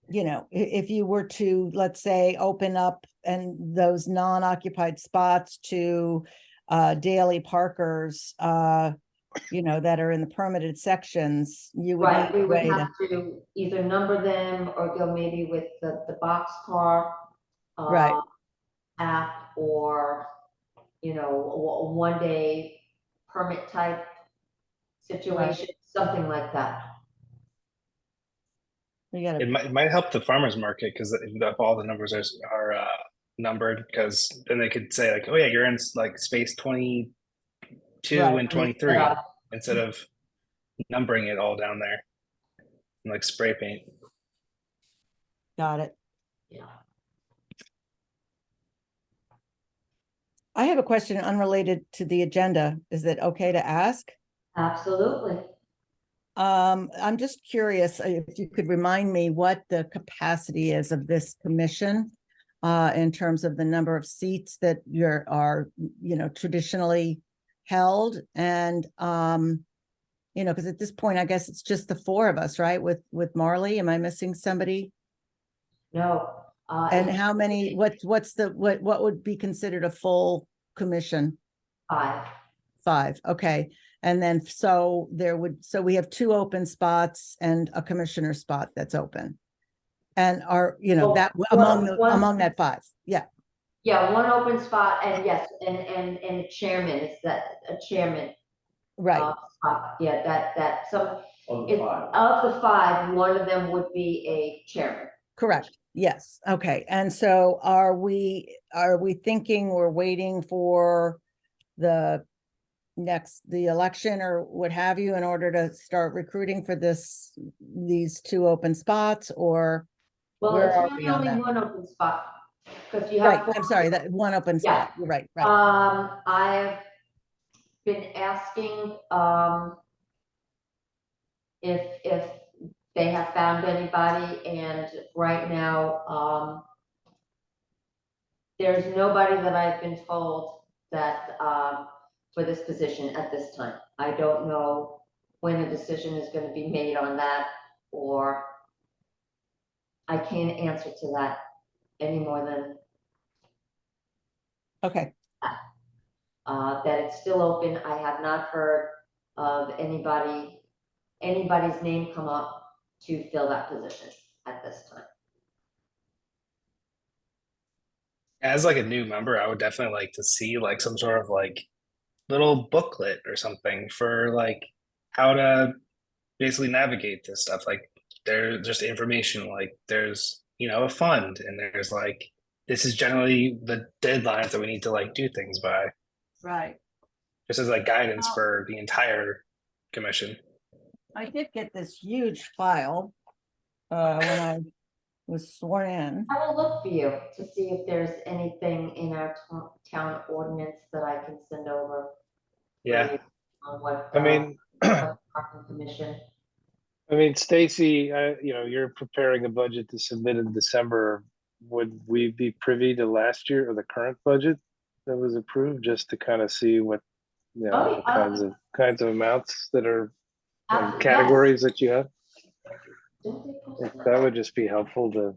if you were to, let's say, open up and those non-occupied spots to daily parkers, that are in the permitted sections, you would Right, need we a would way to, have to either number them or go maybe with the boxcar right, app, or, a 1 day permit type situation, something like that. you gotta, It might help the farmers market because if all the numbers are numbered, because then they could say like, oh yeah, you're in like space 22 Right. and 23 instead of numbering it all down there and like spray paint. got it. Yeah. I have a question unrelated to the agenda. Is it okay to ask? Absolutely. I'm just curious if you could remind me what the capacity is of this commission in terms of the number of seats that are traditionally held, and because at this point, I guess it's just the four of us, right? With Marley, am I missing somebody? No. And how many? What would be considered a full commission? 5. 5. Okay. And then, so we have 2 open spots and a commissioner spot that's open. And Well, that one- among that 5. Yeah. Yeah, one open spot, and yes, and a chairman, is that a chairman? Right. Spot. Yeah, that, so Of it, the five. of the 5, one of them would be a chairman. Correct. Yes. Okay. And so are we thinking we're waiting for the election or what have you in order to start recruiting for these 2 open spots, or Well, where it's are really we on only that? one open spot, because you Right. have. I'm sorry, that one open Yeah. spot. You're right. Right. I've been asking, if they have found anybody, and right now, there's nobody that I've been told that, for this position at this time. I don't know when a decision is gonna be made on that, or, I can't answer to that any more than Okay, that it's still open. I have not heard of anybody's name come up to fill that position at this time. As like a new member, I would definitely like to see like some sort of like little booklet or something for like how to basically navigate this stuff. Like there's just information, like there's, you know, a fund and there's like, this is generally the deadlines that we need to like do things by, right. just as like guidance Well- for the entire commission. I did get this huge file when I was sworn in. I will look for you to see if there's anything in our town ordinance that I can send over. for Yeah. you On what. I mean, what Parking Commission. I mean, Stacy, you know, you're preparing a budget to submit in December. Would we be privy to last year or the current budget that was approved, just to kind of see what, you Oh, know, yeah. the kinds of amounts that are and Yes. categories that you have? Don't they post that? That would just be helpful to,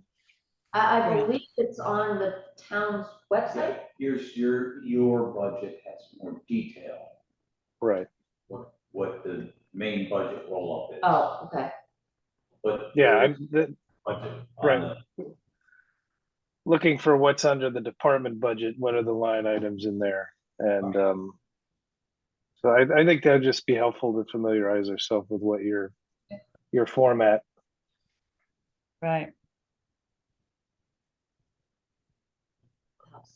I Yeah. believe it's on the town's website. Here's your budget has more detail, right. what the main budget roll-up is. Oh, okay. But Yeah, budget on right. the- looking for what's under the department budget, what are the line items in there? And so I think that'd just be helpful to familiarize ourselves with what your format. Right.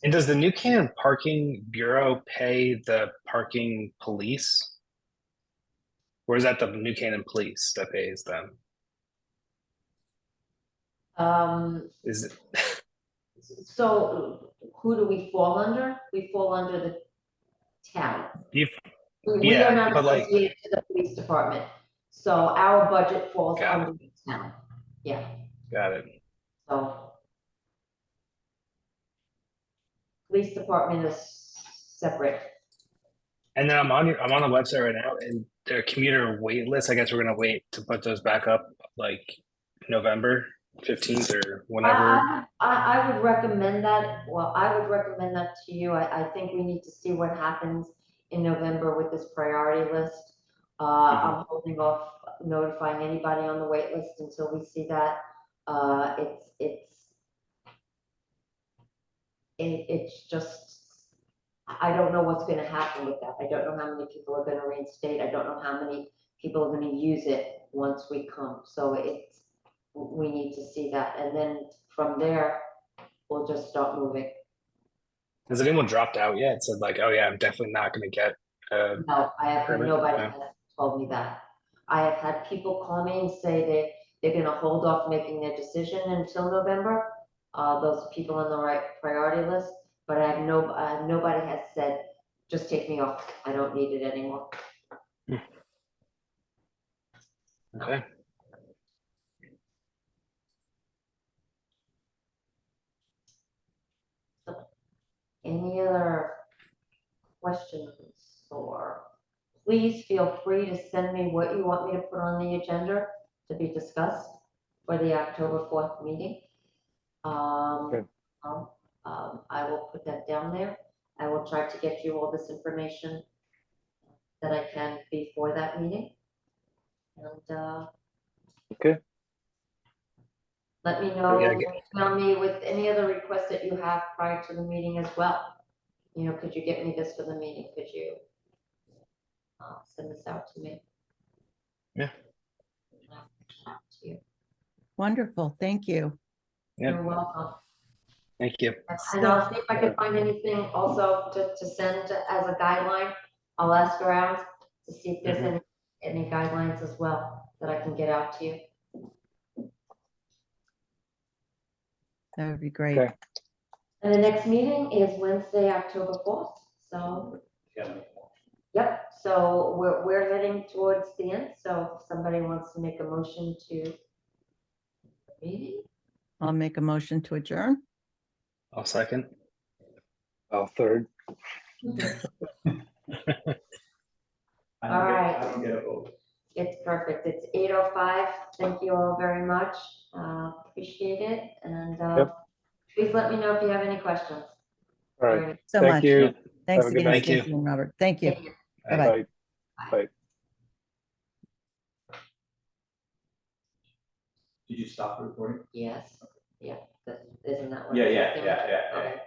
And does the New Canaan Parking Bureau pay the parking police? Or is that the New Canaan Police that pays them? Is it, So who do we fall under? We fall under the town. you, We Yeah, are not but like- associated to the police department. So our budget falls Got it. under the town. Yeah, got it. so. Police department is separate. And then I'm on the website right now and their commuter wait list, I guess we're gonna wait to put those back up like November 15th or whenever. I would recommend that, well, I would recommend that to you. I think we need to see what happens in November with this priority list. I'm holding off notifying anybody on the wait list until we see that. It's just, I don't know what's gonna happen with that. I don't know how many people are gonna reinstate. I don't know how many people are gonna use it once we come. So we need to see that. And then from there, we'll just start moving. Has anyone dropped out yet? Said like, oh yeah, I'm definitely not gonna get, No, Permit? nobody No. has told me that. I have had people call me and say they're gonna hold off making their decision until November. Those people on the right priority list, but I have nobody has said, just take me off. I don't need it anymore. okay. Any other questions, or please feel free to send me what you want me to put on the agenda to be discussed for the October 4th meeting. Okay. I will put that down there. I will try to get you all this information that I can before that meeting. And Okay. let me know, Yeah, email me with any other requests that you have prior to the meeting as well. You know, could you get me this for the meeting? Could you send this out to me? Yeah. To you. Wonderful. Thank you. Yeah. You're welcome. Thank you. And I'll see if I can find anything also to send as a guideline. I'll ask around to see if there's any guidelines as well that I can get out to you. That would be great. Okay. And the next meeting is Wednesday, October 4th. So, Yeah. yep, so we're heading towards the end. So if somebody wants to make a motion to the meeting, I'll make a motion to adjourn. I'll second. Oh, third. I All right. don't get a vote. It's perfect. It's 8:05. Thank you all very much. Appreciate it. And Yep. please let me know if you have any questions. All right, So thank much. you. Thanks Have a good again, night. Thank you. Stacy and Robert. Thank you. Thank you. Bye-bye. Bye. Did you stop the recording? Yes. Yeah. Isn't that what? Yeah, it yeah, is? yeah, yeah, yeah. Okay.